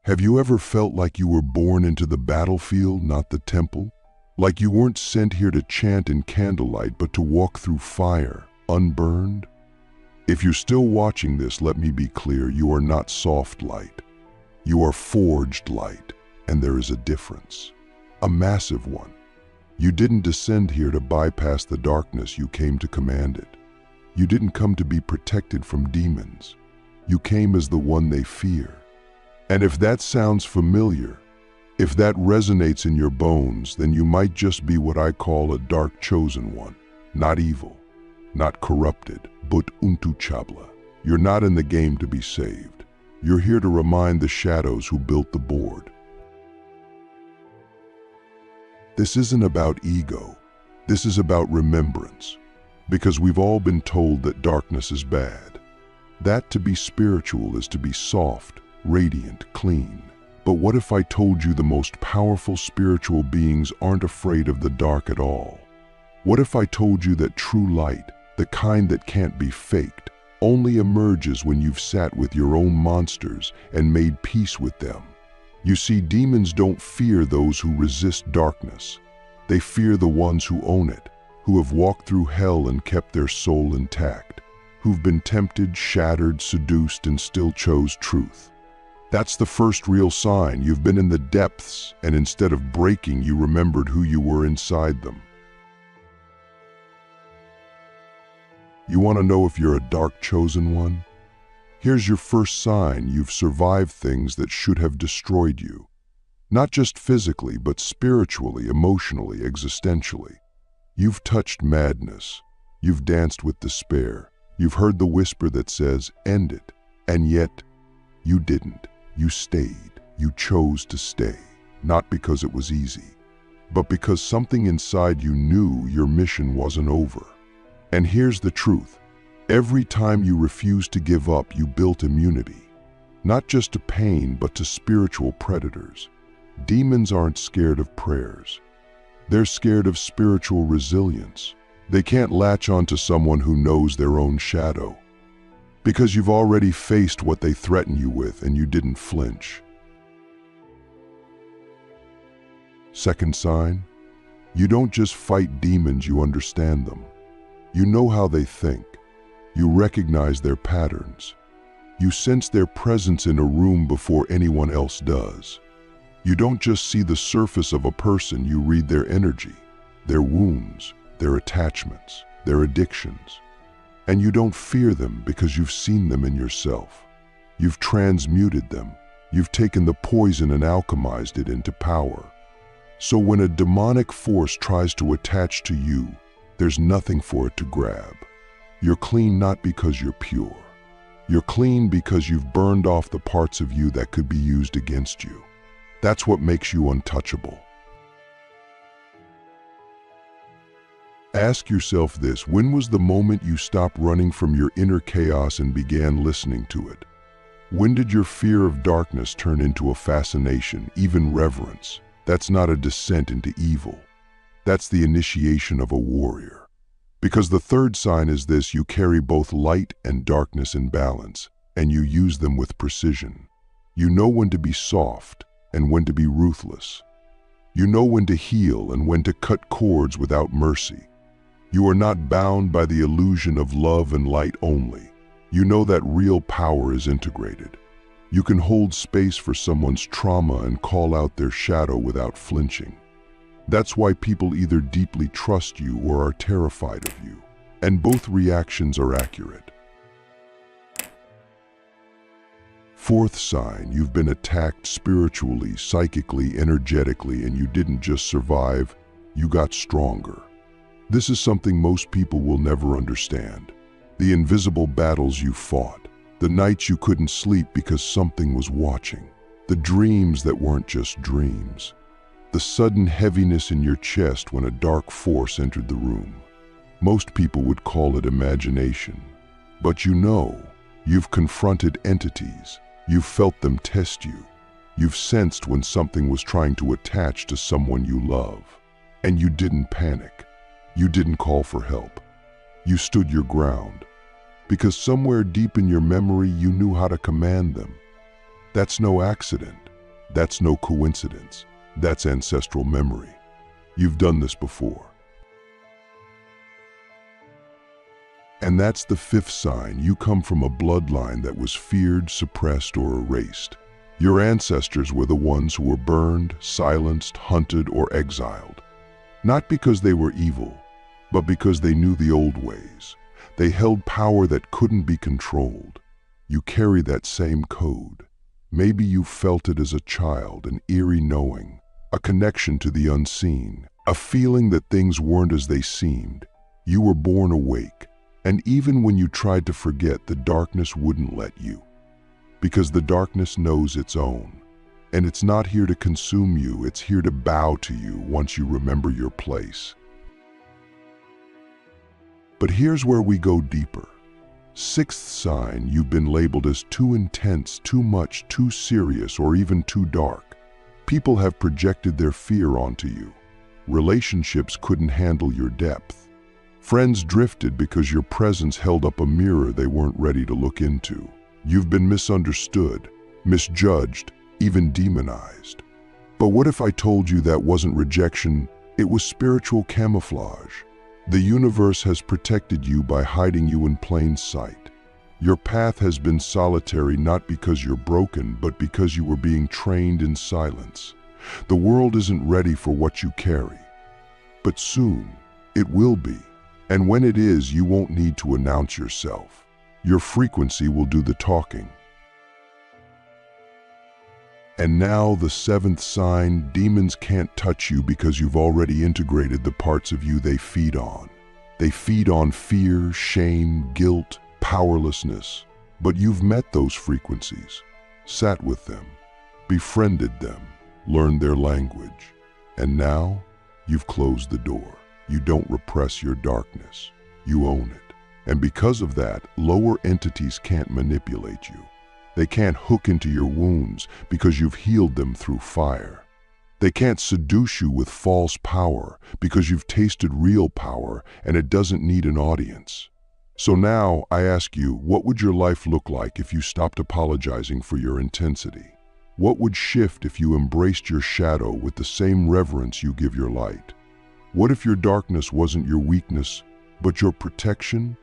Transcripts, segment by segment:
Have you ever felt like you were born into the battlefield, not the temple? Like you weren't sent here to chant in candlelight, but to walk through fire, unburned? If you're still watching this, let me be clear, you are not soft light. You are forged light, and there is a difference. A massive one. You didn't descend here to bypass the darkness, you came to command it. You didn't come to be protected from demons. You came as the one they fear. And if that sounds familiar, if that resonates in your bones, then you might just be what I call a dark chosen one. Not evil, not corrupted, but untouchable. You're not in the game to be saved. You're here to remind the shadows who built the board. This isn't about ego. This is about remembrance. Because we've all been told that darkness is bad. That to be spiritual is to be soft, radiant, clean. But what if I told you the most powerful spiritual beings aren't afraid of the dark at all? What if I told you that true light, the kind that can't be faked, only emerges when you've sat with your own monsters and made peace with them? You see, demons don't fear those who resist darkness. They fear the ones who own it, who have walked through hell and kept their soul intact, who've been tempted, shattered, seduced, and still chose truth. That's the first real sign. You've been in the depths, and instead of breaking, you remembered who you were inside them. You want to know if you're a dark chosen one? Here's your first sign: you've survived things that should have destroyed you. Not just physically, but spiritually, emotionally, existentially. You've touched madness. You've danced with despair. You've heard the whisper that says, "End it." And yet, you didn't. You stayed. You chose to stay. Not because it was easy, but because something inside you knew your mission wasn't over. And here's the truth. Every time you refused to give up, you built immunity. Not just to pain, but to spiritual predators. Demons aren't scared of prayers. They're scared of spiritual resilience. They can't latch onto someone who knows their own shadow. Because you've already faced what they threaten you with and you didn't flinch. Second sign, you don't just fight demons, you understand them. You know how they think. You recognize their patterns. You sense their presence in a room before anyone else does. You don't just see the surface of a person, you read their energy, their wounds, their attachments, their addictions. And you don't fear them because you've seen them in yourself. You've transmuted them. You've taken the poison and alchemized it into power. So when a demonic force tries to attach to you, there's nothing for it to grab. You're clean not because you're pure. You're clean because you've burned off the parts of you that could be used against you. That's what makes you untouchable. Ask yourself this: when was the moment you stopped running from your inner chaos and began listening to it? When did your fear of darkness turn into a fascination, even reverence? That's not a descent into evil. That's the initiation of a warrior. Because the third sign is this: you carry both light and darkness in balance, and you use them with precision. You know when to be soft and when to be ruthless. You know when to heal and when to cut cords without mercy. You are not bound by the illusion of love and light only. You know that real power is integrated. You can hold space for someone's trauma and call out their shadow without flinching. That's why people either deeply trust you or are terrified of you. And both reactions are accurate. Fourth sign, you've been attacked spiritually, psychically, energetically, and you didn't just survive, you got stronger. This is something most people will never understand. The invisible battles you fought, the nights you couldn't sleep because something was watching, the dreams that weren't just dreams, the sudden heaviness in your chest when a dark force entered the room. Most people would call it imagination. But you know, you've confronted entities, you've felt them test you, you've sensed when something was trying to attach to someone you love. And you didn't panic. You didn't call for help. You stood your ground. Because somewhere deep in your memory, you knew how to command them. That's no accident. That's no coincidence. That's ancestral memory. You've done this before. And that's the fifth sign. You come from a bloodline that was feared, suppressed, or erased. Your ancestors were the ones who were burned, silenced, hunted, or exiled. Not because they were evil, but because they knew the old ways. They held power that couldn't be controlled. You carry that same code. Maybe you felt it as a child, an eerie knowing, a connection to the unseen, a feeling that things weren't as they seemed. You were born awake, and even when you tried to forget, the darkness wouldn't let you. Because the darkness knows its own, and it's not here to consume you, it's here to bow to you once you remember your place. But here's where we go deeper. Sixth sign, you've been labeled as too intense, too much, too serious, or even too dark. People have projected their fear onto you. Relationships couldn't handle your depth. Friends drifted because your presence held up a mirror they weren't ready to look into. You've been misunderstood, misjudged, even demonized. But what if I told you that wasn't rejection, it was spiritual camouflage? The universe has protected you by hiding you in plain sight. Your path has been solitary not because you're broken, but because you were being trained in silence. The world isn't ready for what you carry. But soon, it will be. And when it is, you won't need to announce yourself. Your frequency will do the talking. And now the seventh sign, demons can't touch you because you've already integrated the parts of you they feed on. They feed on fear, shame, guilt, powerlessness. But you've met those frequencies, sat with them, befriended them, learned their language. And now, you've closed the door. You don't repress your darkness. You own it. And because of that, lower entities can't manipulate you. They can't hook into your wounds because you've healed them through fire. They can't seduce you with false power because you've tasted real power and it doesn't need an audience. So now I ask you, what would your life look like if you stopped apologizing for your intensity? What would shift if you embraced your shadow with the same reverence you give your light? What if your darkness wasn't your weakness, but your protection?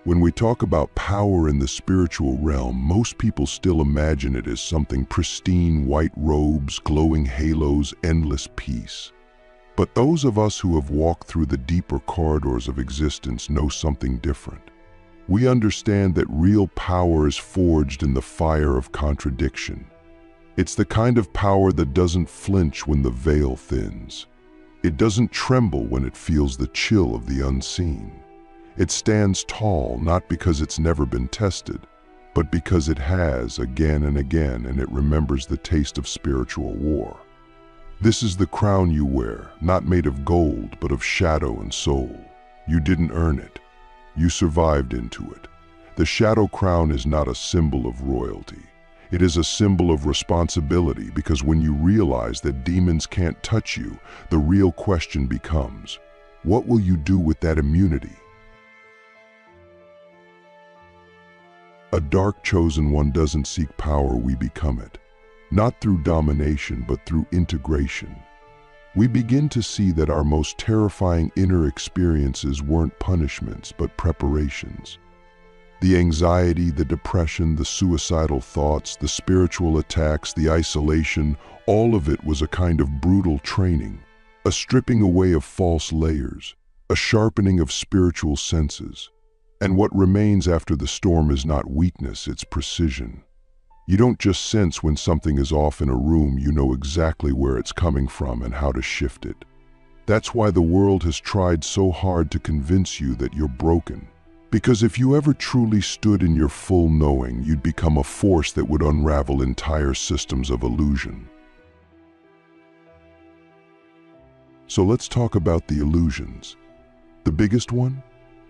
When we talk about power in the spiritual realm, most people still imagine it as something pristine, white robes, glowing halos, endless peace. But those of us who have walked through the deeper corridors of existence know something different. We understand that real power is forged in the fire of contradiction. It's the kind of power that doesn't flinch when the veil thins. It doesn't tremble when it feels the chill of the unseen. It stands tall not because it's never been tested, but because it has again and again, and it remembers the taste of spiritual war. This is the crown you wear, not made of gold, but of shadow and soul. You didn't earn it. You survived into it. The shadow crown is not a symbol of royalty. It is a symbol of responsibility, because when you realize that demons can't touch you, the real question becomes, what will you do with that immunity? A dark chosen one doesn't seek power, we become it. Not through domination, but through integration. We begin to see that our most terrifying inner experiences weren't punishments, but preparations. The anxiety, the depression, the suicidal thoughts, the spiritual attacks, the isolation, all of it was a kind of brutal training, a stripping away of false layers, a sharpening of spiritual senses. And what remains after the storm is not weakness, it's precision. You don't just sense when something is off in a room, you know exactly where it's coming from and how to shift it. That's why the world has tried so hard to convince you that you're broken. Because if you ever truly stood in your full knowing, you'd become a force that would unravel entire systems of illusion. So let's talk about the illusions. The biggest one?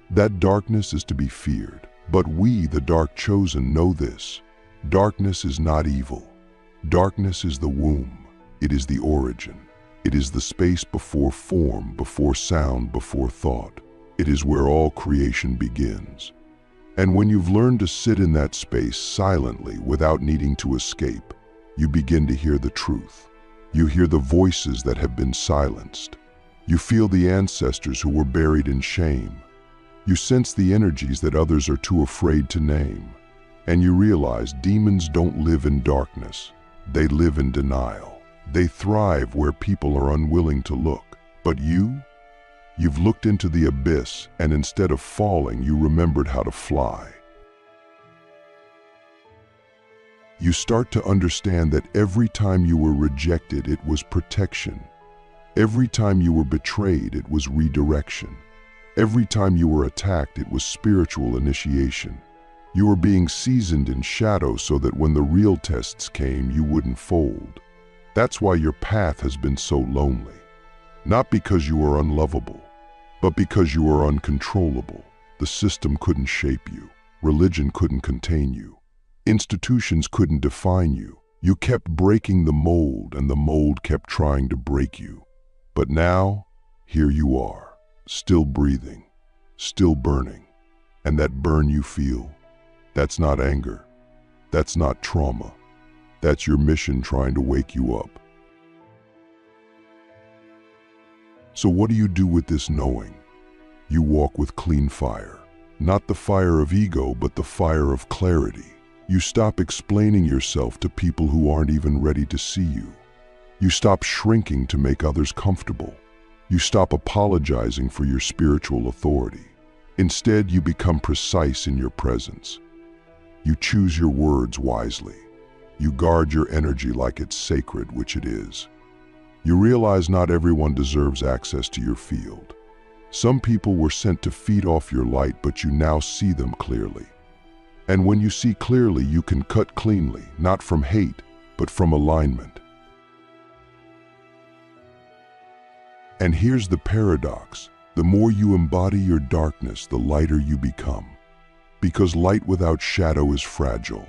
That darkness is to be feared. But we, the dark chosen, know this. Darkness is not evil. Darkness is the womb. It is the origin. It is the space before form, before sound, before thought. It is where all creation begins. And when you've learned to sit in that space silently without needing to escape, you begin to hear the truth. You hear the voices that have been silenced. You feel the ancestors who were buried in shame. You sense the energies that others are too afraid to name. And you realize demons don't live in darkness. They live in denial. They thrive where people are unwilling to look. But you've looked into the abyss, and instead of falling, you remembered how to fly. You start to understand that every time you were rejected, it was protection. Every time you were betrayed, it was redirection. Every time you were attacked, it was spiritual initiation. You were being seasoned in shadow so that when the real tests came, you wouldn't fold. That's why your path has been so lonely. Not because you are unlovable, but because you are uncontrollable. The system couldn't shape you. Religion couldn't contain you. Institutions couldn't define you. You kept breaking the mold, and the mold kept trying to break you. But now, here you are, still breathing, still burning. And that burn you feel, that's not anger. That's not trauma. That's your mission trying to wake you up. So what do you do with this knowing? You walk with clean fire. Not the fire of ego, but the fire of clarity. You stop explaining yourself to people who aren't even ready to see you. You stop shrinking to make others comfortable. You stop apologizing for your spiritual authority. Instead, you become precise in your presence. You choose your words wisely. You guard your energy like it's sacred, which it is. You realize not everyone deserves access to your field. Some people were sent to feed off your light, but you now see them clearly. And when you see clearly, you can cut cleanly, not from hate, but from alignment. And here's the paradox. The more you embody your darkness, the lighter you become. Because light without shadow is fragile.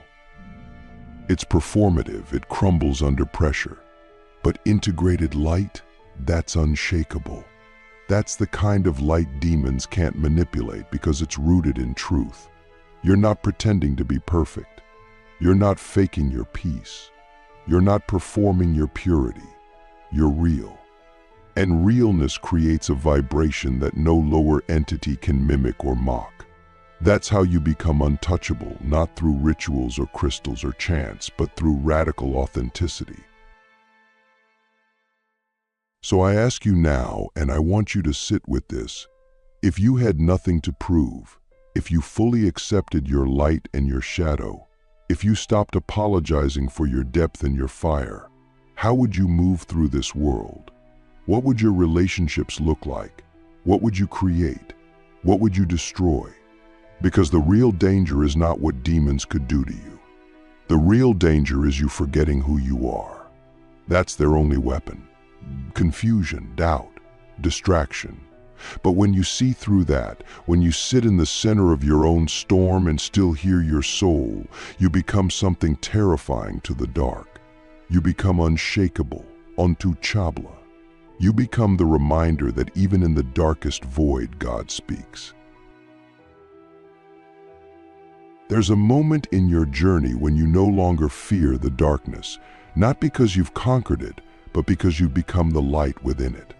It's performative, it crumbles under pressure. But integrated light, that's unshakable. That's the kind of light demons can't manipulate because it's rooted in truth. You're not pretending to be perfect. You're not faking your peace. You're not performing your purity. You're real. And realness creates a vibration that no lower entity can mimic or mock. That's how you become untouchable, not through rituals or crystals or chants, but through radical authenticity. So I ask you now, and I want you to sit with this. If you had nothing to prove, if you fully accepted your light and your shadow, if you stopped apologizing for your depth and your fire, how would you move through this world? What would your relationships look like? What would you create? What would you destroy? Because the real danger is not what demons could do to you. The real danger is you forgetting who you are. That's their only weapon. Confusion, doubt, distraction. But when you see through that, when you sit in the center of your own storm and still hear your soul, you become something terrifying to the dark. You become unshakable, untouchable. You become the reminder that even in the darkest void, God speaks. There's a moment in your journey when you no longer fear the darkness, not because you've conquered it, but because you've become the light within it.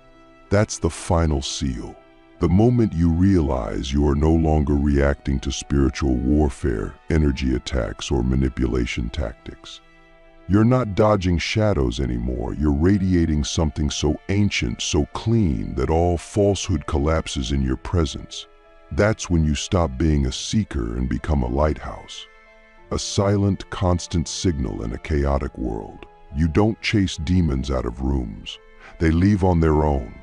That's the final seal. The moment you realize you are no longer reacting to spiritual warfare, energy attacks, or manipulation tactics. You're not dodging shadows anymore. You're radiating something so ancient, so clean, that all falsehood collapses in your presence. That's when you stop being a seeker and become a lighthouse. A silent, constant signal in a chaotic world. You don't chase demons out of rooms. They leave on their own.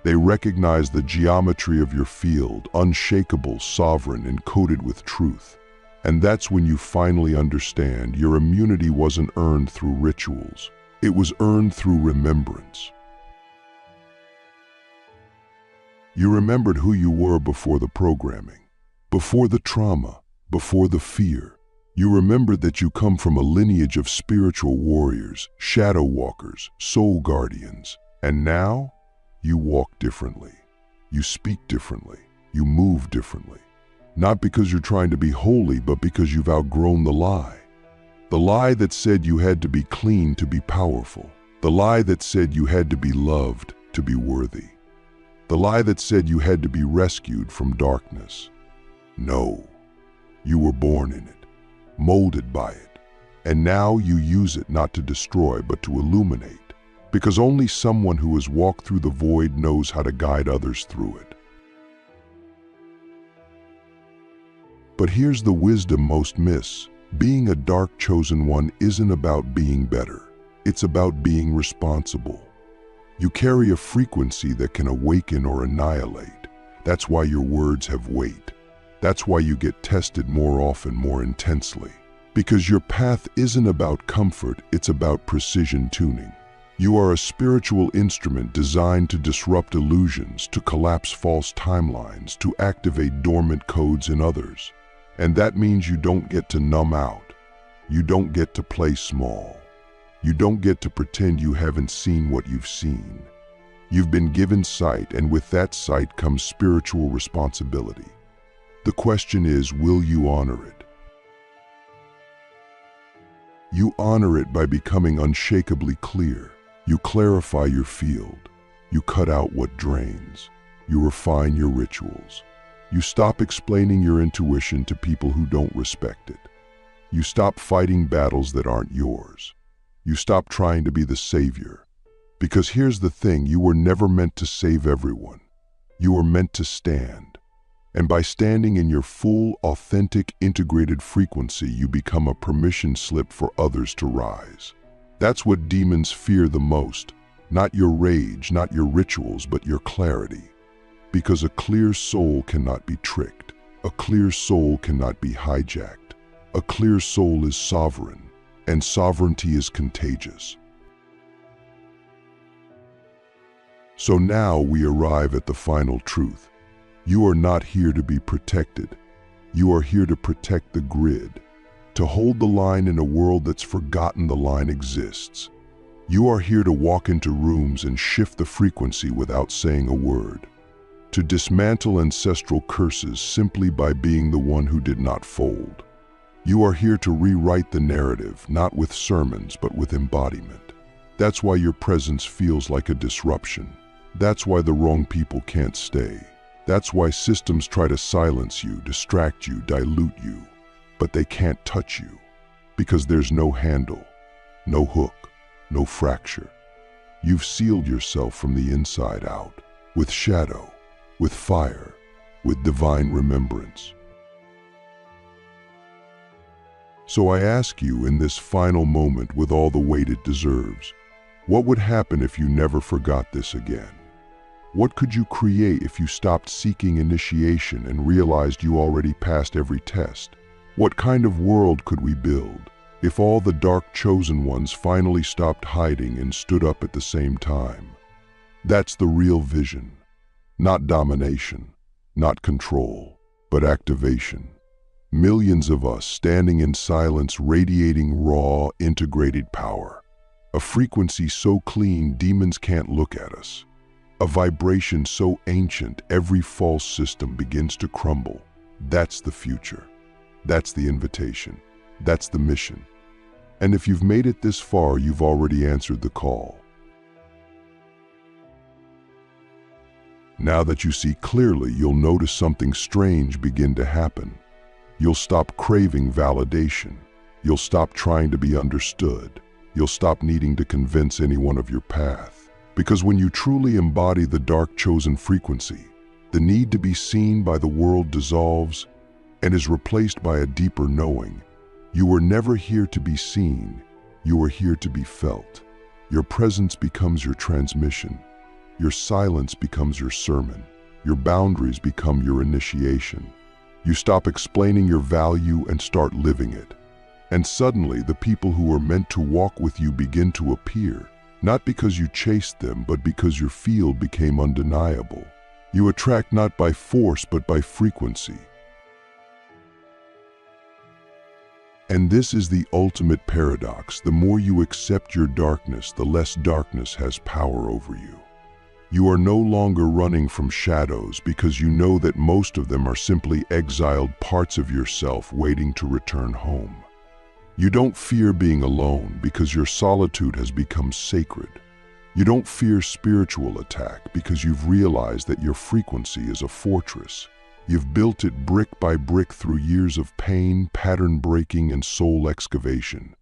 They recognize the geometry of your field, unshakable, sovereign, encoded with truth. And that's when you finally understand your immunity wasn't earned through rituals. It was earned through remembrance. You remembered who you were before the programming, before the trauma, before the fear. You remembered that you come from a lineage of spiritual warriors, shadow walkers, soul guardians. And now, you walk differently. You speak differently. You move differently. Not because you're trying to be holy, but because you've outgrown the lie. The lie that said you had to be clean to be powerful. The lie that said you had to be loved to be worthy. The lie that said you had to be rescued from darkness. No, you were born in it, molded by it, and now you use it not to destroy but to illuminate, because only someone who has walked through the void knows how to guide others through it. But here's the wisdom most miss. Being a dark chosen one isn't about being better. It's about being responsible. You carry a frequency that can awaken or annihilate. That's why your words have weight. That's why you get tested more often, more intensely. Because your path isn't about comfort, it's about precision tuning. You are a spiritual instrument designed to disrupt illusions, to collapse false timelines, to activate dormant codes in others. And that means you don't get to numb out. You don't get to play small. You don't get to pretend you haven't seen what you've seen. You've been given sight, and with that sight comes spiritual responsibility. The question is, will you honor it? You honor it by becoming unshakably clear. You clarify your field. You cut out what drains. You refine your rituals. You stop explaining your intuition to people who don't respect it. You stop fighting battles that aren't yours. You stop trying to be the savior. Because here's the thing, you were never meant to save everyone. You were meant to stand. And by standing in your full, authentic, integrated frequency, you become a permission slip for others to rise. That's what demons fear the most. Not your rage, not your rituals, but your clarity. Because a clear soul cannot be tricked. A clear soul cannot be hijacked. A clear soul is sovereign, and sovereignty is contagious. So now we arrive at the final truth. You are not here to be protected. You are here to protect the grid, to hold the line in a world that's forgotten the line exists. You are here to walk into rooms and shift the frequency without saying a word, to dismantle ancestral curses simply by being the one who did not fold. You are here to rewrite the narrative, not with sermons, but with embodiment. That's why your presence feels like a disruption. That's why the wrong people can't stay. That's why systems try to silence you, distract you, dilute you, but they can't touch you, because there's no handle, no hook, no fracture. You've sealed yourself from the inside out, with shadow, with fire, with divine remembrance. So I ask you in this final moment, with all the weight it deserves, what would happen if you never forgot this again? What could you create if you stopped seeking initiation and realized you already passed every test? What kind of world could we build if all the dark chosen ones finally stopped hiding and stood up at the same time? That's the real vision. Not domination, not control, but activation. Millions of us standing in silence, radiating raw, integrated power. A frequency so clean demons can't look at us. A vibration so ancient every false system begins to crumble. That's the future. That's the invitation. That's the mission. And if you've made it this far, you've already answered the call. Now that you see clearly, you'll notice something strange begin to happen. You'll stop craving validation. You'll stop trying to be understood. You'll stop needing to convince anyone of your path. Because when you truly embody the dark chosen frequency, the need to be seen by the world dissolves and is replaced by a deeper knowing. You were never here to be seen. You were here to be felt. Your presence becomes your transmission. Your silence becomes your sermon. Your boundaries become your initiation. You stop explaining your value and start living it. And suddenly, the people who are meant to walk with you begin to appear, not because you chased them, but because your field became undeniable. You attract not by force, but by frequency. And this is the ultimate paradox. The more you accept your darkness, the less darkness has power over you. You are no longer running from shadows because you know that most of them are simply exiled parts of yourself waiting to return home. You don't fear being alone because your solitude has become sacred. You don't fear spiritual attack because you've realized that your frequency is a fortress. You've built it brick by brick through years of pain, pattern breaking, and soul excavation.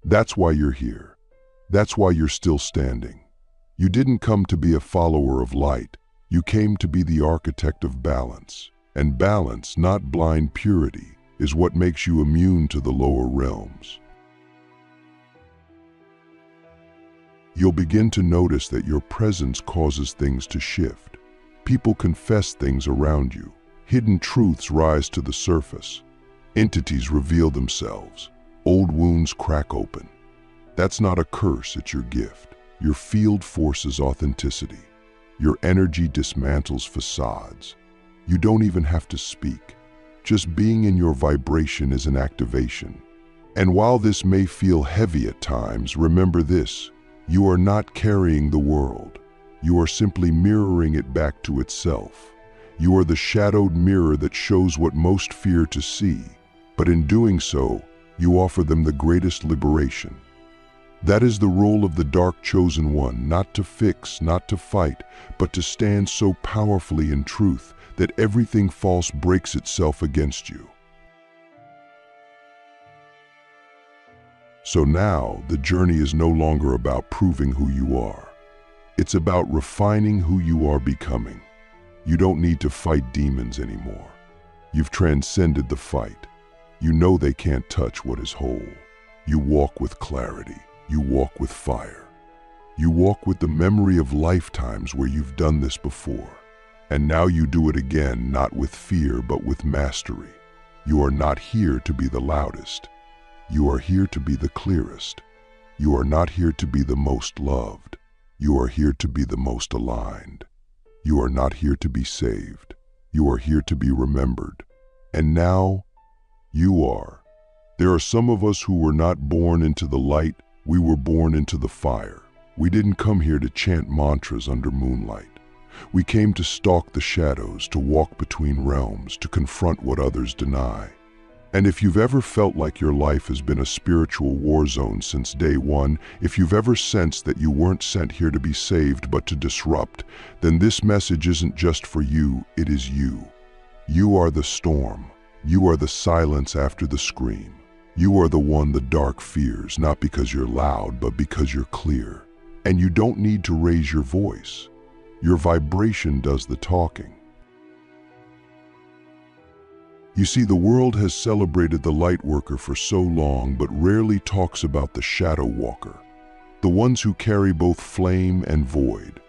That's why you're here. That's why you're still standing. You didn't come to be a follower of light. You came to be the architect of balance. And balance, not blind purity, is what makes you immune to the lower realms. You'll begin to notice that your presence causes things to shift. People confess things around you. Hidden truths rise to the surface. Entities reveal themselves. Old wounds crack open. That's not a curse, it's your gift. Your field forces authenticity. Your energy dismantles facades. You don't even have to speak. Just being in your vibration is an activation. And while this may feel heavy at times, remember this: you are not carrying the world. You are simply mirroring it back to itself. You are the shadowed mirror that shows what most fear to see, but in doing so, you offer them the greatest liberation. That is the role of the dark chosen one, not to fix, not to fight, but to stand so powerfully in truth that everything false breaks itself against you. So now, the journey is no longer about proving who you are. It's about refining who you are becoming. You don't need to fight demons anymore. You've transcended the fight. You know they can't touch what is whole. You walk with clarity. You walk with fire. You walk with the memory of lifetimes where you've done this before. And now you do it again, not with fear, but with mastery. You are not here to be the loudest. You are here to be the clearest. You are not here to be the most loved. You are here to be the most aligned. You are not here to be saved. You are here to be remembered. And now, you are. There are some of us who were not born into the light, we were born into the fire. We didn't come here to chant mantras under moonlight. We came to stalk the shadows, to walk between realms, to confront what others deny. And if you've ever felt like your life has been a spiritual war zone since day one, if you've ever sensed that you weren't sent here to be saved but to disrupt, then this message isn't just for you, it is you. You are the storm. You are the silence after the scream. You are the one the dark fears, not because you're loud, but because you're clear. And you don't need to raise your voice. Your vibration does the talking. You see, the world has celebrated the light worker for so long, but rarely talks about the shadow walker. The ones who carry both flame and void.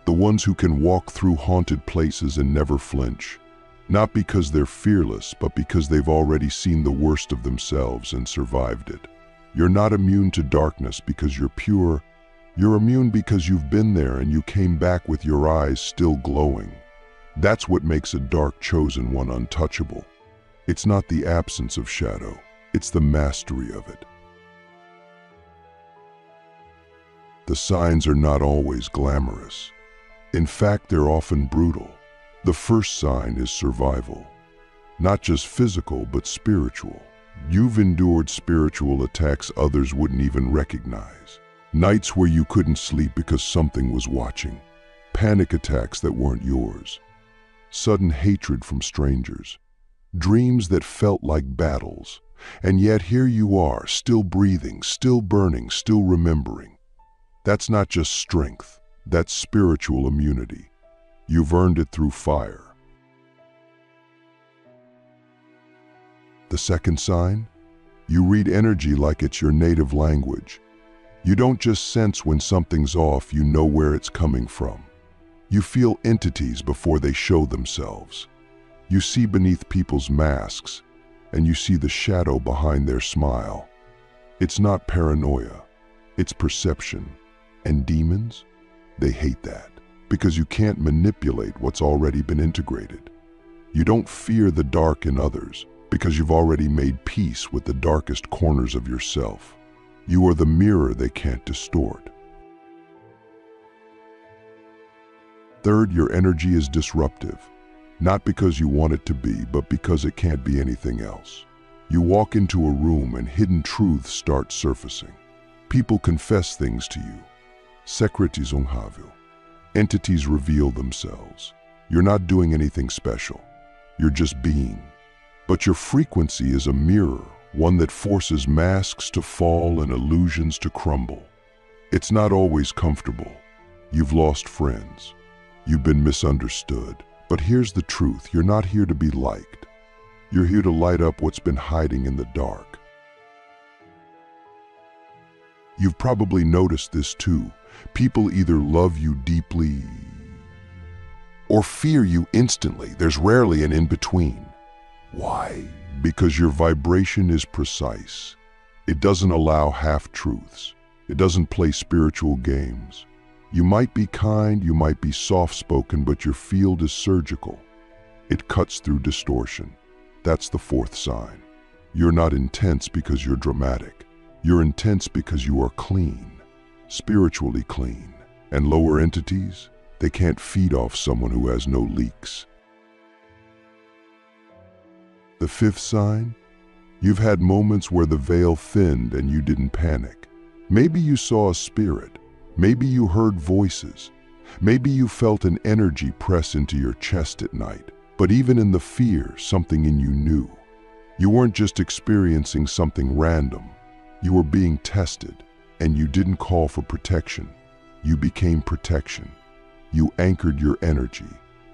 The ones who can walk through haunted places and never flinch. Not because they're fearless, but because they've already seen the worst of themselves and survived it. You're not immune to darkness because you're pure. You're immune because you've been there and you came back with your eyes still glowing. That's what makes a dark chosen one untouchable. It's not the absence of shadow, it's the mastery of it. The signs are not always glamorous. In fact, they're often brutal. The first sign is survival. Not just physical, but spiritual. You've endured spiritual attacks others wouldn't even recognize. Nights where you couldn't sleep because something was watching. Panic attacks that weren't yours. Sudden hatred from strangers. Dreams that felt like battles. And yet here you are, still breathing, still burning, still remembering. That's not just strength, that's spiritual immunity. You've earned it through fire. The second sign? You read energy like it's your native language. You don't just sense when something's off, you know where it's coming from. You feel entities before they show themselves. You see beneath people's masks, and you see the shadow behind their smile. It's not paranoia, it's perception. And demons? They hate that, because you can't manipulate what's already been integrated. You don't fear the dark in others, because you've already made peace with the darkest corners of yourself. You are the mirror they can't distort. Third, your energy is disruptive, not because you want it to be, but because it can't be anything else. You walk into a room and hidden truths start surfacing. People confess things to you. Sekretis unghavu. Entities reveal themselves. You're not doing anything special. You're just being. But your frequency is a mirror, one that forces masks to fall and illusions to crumble. It's not always comfortable. You've lost friends. You've been misunderstood. But here's the truth, you're not here to be liked. You're here to light up what's been hiding in the dark. You've probably noticed this too. People either love you deeply or fear you instantly. There's rarely an in-between. Why? Because your vibration is precise. It doesn't allow half-truths. It doesn't play spiritual games. You might be kind, you might be soft-spoken, but your field is surgical. It cuts through distortion. That's the fourth sign. You're not intense because you're dramatic. You're intense because you are clean, spiritually clean. And lower entities, they can't feed off someone who has no leaks. The fifth sign, you've had moments where the veil thinned and you didn't panic. Maybe you saw a spirit. Maybe you heard voices. Maybe you felt an energy press into your chest at night. But even in the fear, something in you knew. You weren't just experiencing something random. You were being tested, and you didn't call for protection. You became protection. You anchored your energy.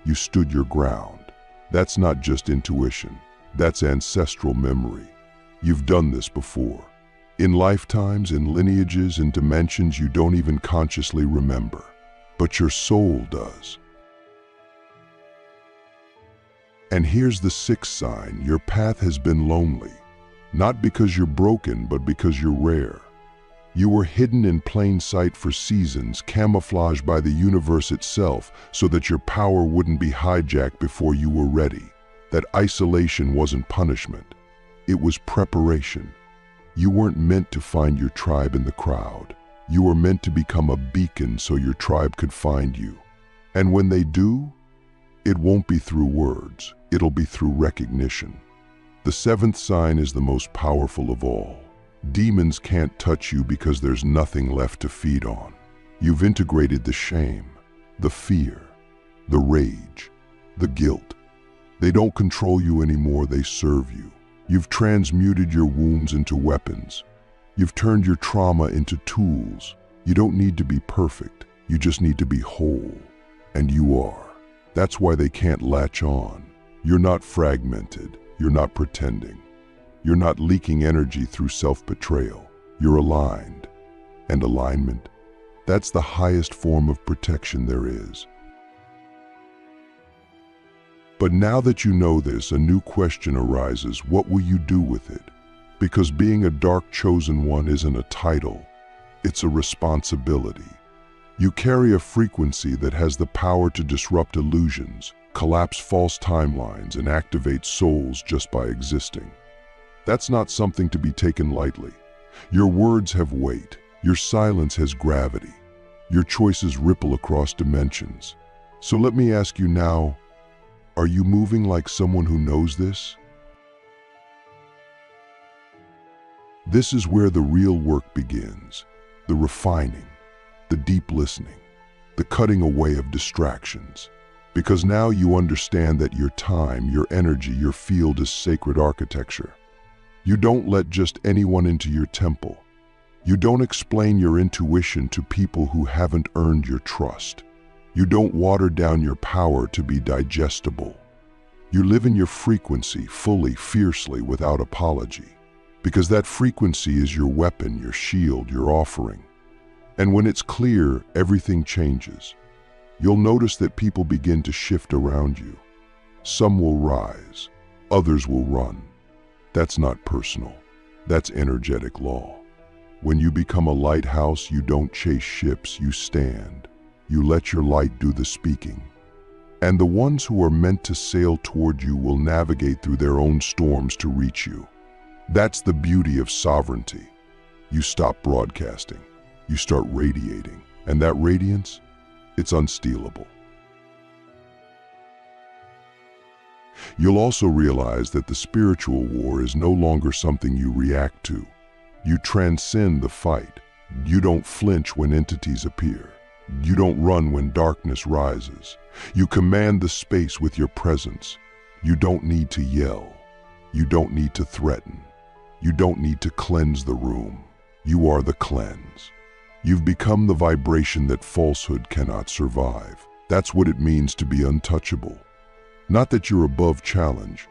You stood your ground. That's not just intuition. That's ancestral memory. You've done this before. In lifetimes, in lineages, in dimensions you don't even consciously remember. But your soul does. And here's the sixth sign. Your path has been lonely. Not because you're broken, but because you're rare. You were hidden in plain sight for seasons, camouflaged by the universe itself so that your power wouldn't be hijacked before you were ready. That isolation wasn't punishment. It was preparation. You weren't meant to find your tribe in the crowd. You were meant to become a beacon so your tribe could find you. And when they do, it won't be through words. It'll be through recognition. The seventh sign is the most powerful of all. Demons can't touch you because there's nothing left to feed on. You've integrated the shame, the fear, the rage, the guilt. They don't control you anymore, they serve you. You've transmuted your wounds into weapons. You've turned your trauma into tools. You don't need to be perfect. You just need to be whole. And you are. That's why they can't latch on. You're not fragmented. You're not pretending. You're not leaking energy through self-betrayal. You're aligned. And alignment, that's the highest form of protection there is. But now that you know this, a new question arises. What will you do with it? Because being a dark chosen one isn't a title. It's a responsibility. You carry a frequency that has the power to disrupt illusions, collapse false timelines, and activate souls just by existing. That's not something to be taken lightly. Your words have weight. Your silence has gravity. Your choices ripple across dimensions. So let me ask you now, are you moving like someone who knows this? This is where the real work begins. The refining, the deep listening, the cutting away of distractions. Because now you understand that your time, your energy, your field is sacred architecture. You don't let just anyone into your temple. You don't explain your intuition to people who haven't earned your trust. You don't water down your power to be digestible. You live in your frequency fully, fiercely, without apology. Because that frequency is your weapon, your shield, your offering. And when it's clear, everything changes. You'll notice that people begin to shift around you. Some will rise, others will run. That's not personal. That's energetic law. When you become a lighthouse, you don't chase ships, you stand. You let your light do the speaking. And the ones who are meant to sail toward you will navigate through their own storms to reach you. That's the beauty of sovereignty. You stop broadcasting. You start radiating. And that radiance, it's unstealable. You'll also realize that the spiritual war is no longer something you react to. You transcend the fight. You don't flinch when entities appear. You don't run when darkness rises. You command the space with your presence. You don't need to yell. You don't need to threaten. You don't need to cleanse the room. You are the cleanse. You've become the vibration that falsehood cannot survive. That's what it means to be untouchable. Not that you're above challenge,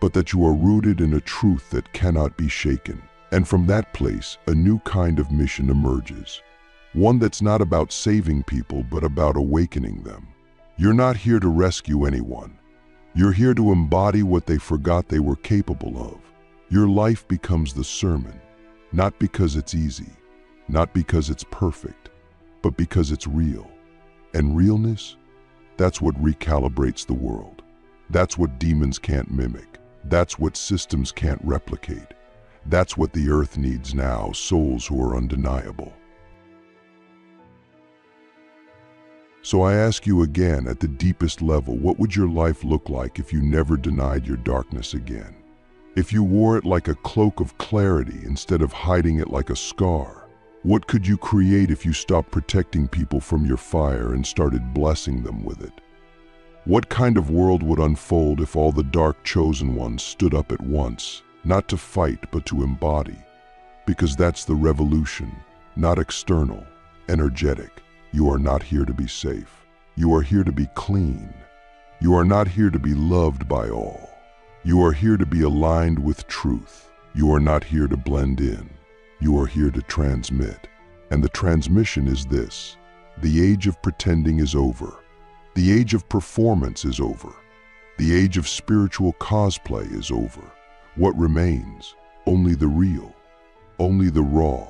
but that you are rooted in a truth that cannot be shaken. And from that place, a new kind of mission emerges. One that's not about saving people, but about awakening them. You're not here to rescue anyone. You're here to embody what they forgot they were capable of. Your life becomes the sermon, not because it's easy, not because it's perfect, but because it's real. And realness, that's what recalibrates the world. That's what demons can't mimic. That's what systems can't replicate. That's what the earth needs now, souls who are undeniable. So I ask you again, at the deepest level, what would your life look like if you never denied your darkness again? If you wore it like a cloak of clarity instead of hiding it like a scar? What could you create if you stopped protecting people from your fire and started blessing them with it? What kind of world would unfold if all the dark chosen ones stood up at once, not to fight but to embody? Because that's the revolution, not external, energetic. You are not here to be safe. You are here to be clean. You are not here to be loved by all. You are here to be aligned with truth. You are not here to blend in. You are here to transmit. And the transmission is this: the age of pretending is over. The age of performance is over. The age of spiritual cosplay is over. What remains? Only the real, only the raw,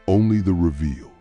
only the revealed.